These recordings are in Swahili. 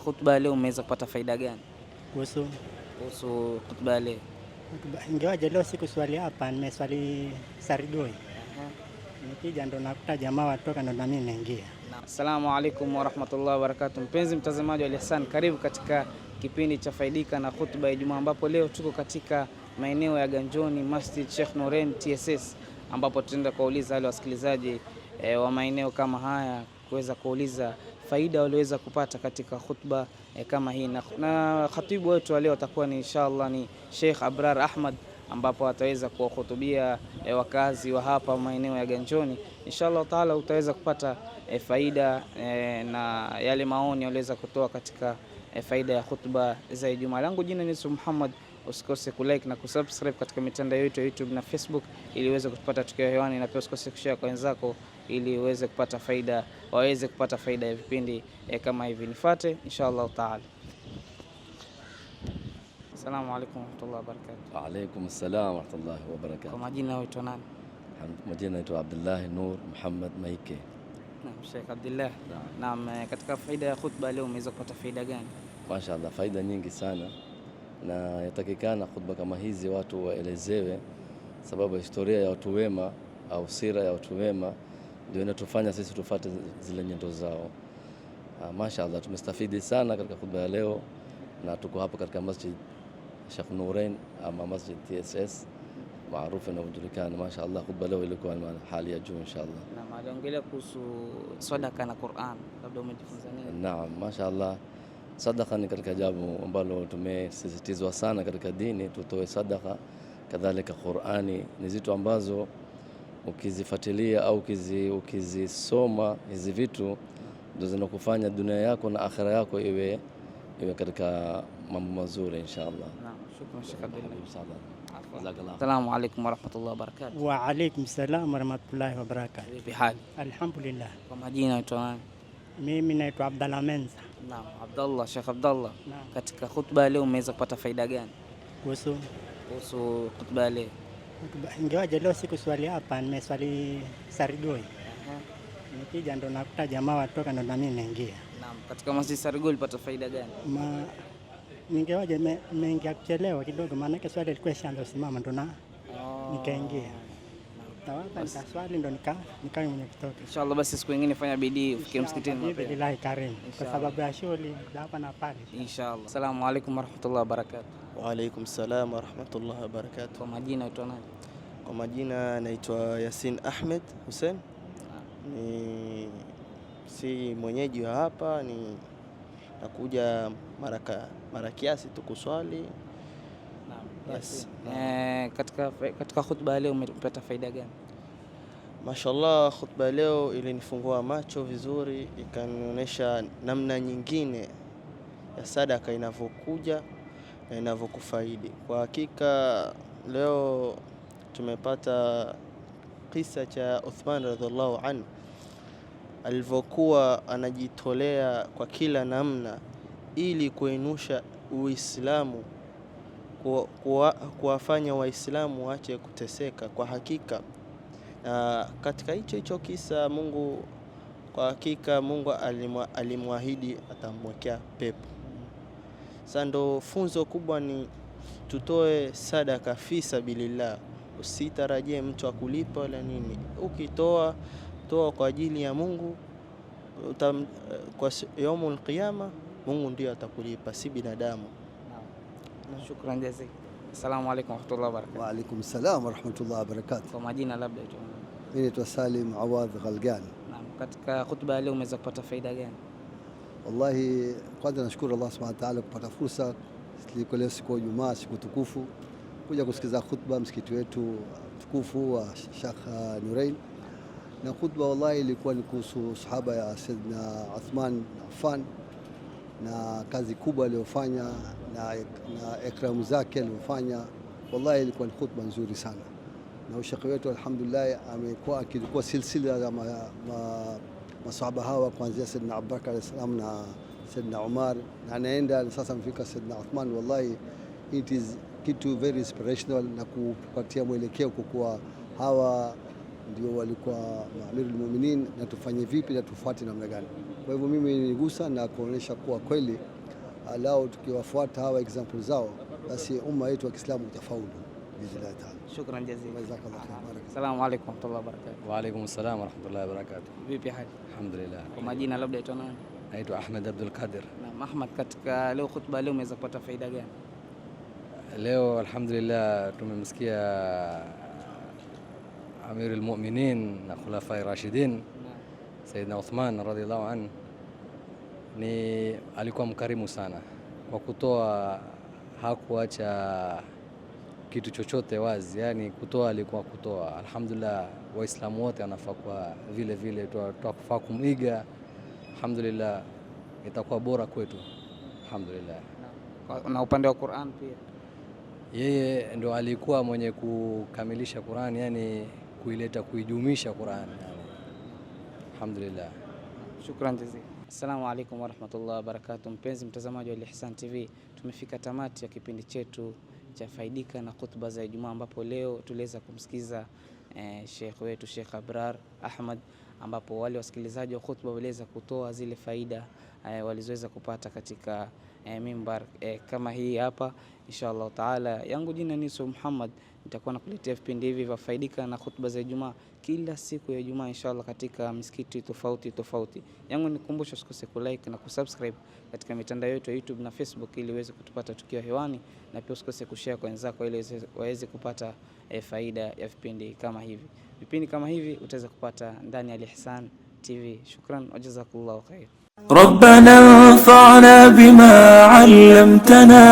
khutba leo umeweza kupata faida gani? Kuhusu Khutba leo. ingawaje leo sikuswali hapa, nimeswali Sarigoi. Nikija ndo nakuta jamaa watoka ndo na mimi naingia. Assalamu alaikum warahmatullahi wabarakatuh. Mpenzi mtazamaji wa Al-Ihsan, karibu katika kipindi cha Faidika na Khutba ya Ijumaa, ambapo leo tuko katika maeneo ya Ganjoni, Masjid Sheikh Nurrain TSS, ambapo tutaenda kuuliza wale wasikilizaji wa maeneo kama haya kuweza kuuliza faida walioweza kupata katika khutba kama hii, na khatibu wetu wa leo atakuwa ni inshallah ni Sheikh Abrar Ahmad, ambapo ataweza kuwahutubia wakazi wa hapa maeneo ya Ganjoni. Inshallah taala utaweza kupata faida na yale maoni waliweza kutoa katika faida ya khutba za Ijumaa. Langu jina ni Muhammad. Usikose kulike na kusubscribe katika mitandao yetu ya YouTube na Facebook ili uweze kupata tukio hewani, na pia usikose kushare kwa wenzako ili uweze kupata faida, waweze kupata faida ya vipindi kama hivi. Nifuate inshallah taala. Assalamu alaykum wa rahmatullahi wa barakatuh. Wa alaykum assalam wa rahmatullahi wa barakatuh. Kwa majina wewe nani? Majina naitwa Abdullah Nur Muhammad Maike. Naam, Sheikh Abdullah. Naam, katika faida ya khutba leo umeweza kupata faida gani? Mashaallah, faida nyingi sana, na yatakikana khutba kama hizi watu waelezewe, sababu historia ya watu wema au sira ya watu wema ndio inatufanya sisi tufuate zile nyendo zao. Mashaallah, tumestafidi sana katika khutba ya leo, na tuko hapa katika Masjid Sheikh Nurrain ama Masjid TSS maarufu na ujulikana. Mashaallah, khutba leo ilikuwa na hali ya juu inshallah. Na aliongelea kuhusu sadaka na Qur'an, labda umejifunza nini? Naam, mashaallah, sadaka ni katika jambo ambalo tumesisitizwa sana katika dini, tutoe sadaka. Kadhalika Qur'ani ni zitu ambazo ukizifuatilia au ukizisoma hizi vitu ndio zinakufanya dunia yako na akhira yako iwe katika mambo mazuri inshallah. Naam, shukran Sheikh Abdullah. Jazakallah. Assalamu alaykum wa rahmatullahi wa barakatuh. Wa alaykum salam wa rahmatullahi wa barakatuh. Vipi hali? Alhamdulillah. Kwa majina unaitwa nani? Mimi naitwa Abdallah Menza. Naam, Abdullah, Sheikh Abdullah. Naam. Katika khutba leo umeweza kupata faida gani? Kuhusu Khutba leo. ingawaje leo sikuswali hapa, nimeswali Sarigoi. Nikija ndo nakuta jamaa watoka ndo na mimi naingia. Naam, katika Masjid Sarigoi ulipata faida gani? Ningewaje nimeingia kuchelewa kidogo, maana yake swali ilikuwa ishaanza simama ndo na nikaingia. Tawapa nikaswali ndo nikawa mwenye kutoka. Inshallah basi siku nyingine fanya bidii ufike msikitini mapema. Billahi karim. Kwa sababu ya shughuli hapa na pale. Inshallah. Assalamu alaykum wa rahmatullahi wa barakatuh. Wa alaykum salam wa rahmatullahi wa barakatuh. Kwa majina unaitwa nani? Kwa majina naitwa Yasin Ahmed Hussein. Si mwenyeji wa hapa, ni nakuja mara kiasi tu kuswali. Naam. Yes. Katika khutba leo umepata faida gani? Mashallah, khutba leo ilinifungua macho vizuri, ikanionyesha namna nyingine ya sadaka inavyokuja na inavyokufaidi. Kwa hakika leo tumepata kisa cha Uthman radhiallahu anhu alivyokuwa anajitolea kwa kila namna ili kuinusha Uislamu, kuwafanya Waislamu waache kuteseka. Kwa hakika katika hicho kisa Mungu, kwa hakika Mungu alimwahidi atamwekea pepo. Sasa ndo funzo kubwa ni tutoe sadaka fi sabilillah, usitarajie mtu akulipa wala nini. Ukitoa kwa ajili ya Mungu, kwa yaumul qiyama Mungu ndiye atakulipa, si binadamu. Naam. Shukran jazika. Assalamu alaykum wa rahmatullahi wa barakatuh. Wa alaykum salam wa rahmatullahi wa barakatuh. Kwa majina labda tu. Mimi naitwa Salim Awadh Ghalgani. Naam, katika khutba leo umeweza kupata faida gani? Wallahi, kwanza nashukuru Allah subhanahu wa ta'ala kupata fursa leo siku ya Ijumaa, siku tukufu, kuja kusikiza khutba msikiti wetu tukufu wa Sheikh Nurrain. Na khutba wallahi ilikuwa ni kuhusu sahaba ya Sayyidina Uthman Affan na kazi kubwa aliyofanya na ikramu zake aliyofanya. Wallahi ilikuwa ni khutba nzuri sana, na ushekhi wetu alhamdulillah amekuwa akilikuwa silsila ya masahaba hawa kuanzia Sayyidina Abubakar alayhi salam na Sayyidina Umar, na anaenda sasa mfika Sayyidina Uthman. Wallahi it is kitu very inspirational na kupatia mwelekeo kwa kuwa hawa ndio walikuwa maamirul mu'minin, na tufanye vipi na tufuate namna gani. Kwa hivyo mimi niligusa na kuonesha kuwa kweli Lao tukiwafuata hawa example zao, basi umma wetu wa Kiislamu utafaulu biidhnillah taala. Shukran jazilan. Jazakallah khair. Assalamu alaykum warahmatullahi wabarakatuh. Wa alaykum assalam wa rahmatullahi wa barakatuh. Vipi hali? Alhamdulillah. Kwa majina labda aitwa nani? Naitwa Ahmed Abdul Qadir. Na Ahmad, katika leo khutba leo umeweza kupata faida gani? Leo alhamdulillah tumemsikia Amirul Mu'minin na Khulafai Rashidin Sayyidina Uthman radhiyallahu anhu, ni alikuwa mkarimu sana kwa kutoa, hakuacha kitu chochote wazi, yani kutoa alikuwa kutoa. Alhamdulillah, Waislamu wote anafaa kwa vile vile tutafaa kumiga. Alhamdulillah, itakuwa bora kwetu. Alhamdulillah. Na upande wa Qur'an pia yeye ndo alikuwa mwenye kukamilisha Qur'an, yani kuileta, kuijumisha Qur'an yani. Alhamdulillah. Shukran jazilan. Assalamu alaykum warahmatullahi wabarakatuh. Mpenzi mtazamaji wa Al-Ihsan TV, tumefika tamati ya kipindi chetu cha Faidika na Khutba za Ijumaa, ambapo leo tuliweza kumsikiza Sheikh wetu Sheikh Abrar Ahmad, ambapo wale wasikilizaji wa khutba waliweza kutoa zile faida walizoweza kupata katika mimbar kama hii hapa. Inshallah taala, yangu jina ni Yusuf Muhammad, nitakuwa nakuletea vipindi hivi vya Faidika na Khutba za Ijumaa kila siku ya Ijumaa inshallah katika misikiti tofauti tofauti. Yangu nikumbusha, usikose kulike na kusubscribe katika mitandao yetu ya YouTube na Facebook ili uweze kutupata tukiwa hewani, na pia usikose kushare kwa wenzako ili waweze kupata faida ya vipindi kama hivi. Vipindi kama hivi utaweza kupata ndani ya Al-Ihsan TV. Shukran wa jazakallahu khair. ربنا انفعنا بما علمتنا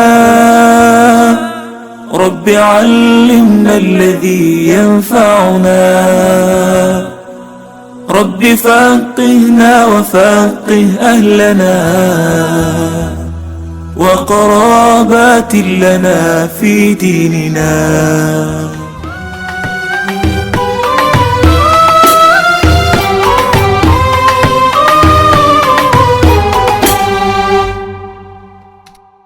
رب علمنا الذي ينفعنا رب فقهنا وفقه أهلنا وقرابات لنا في ديننا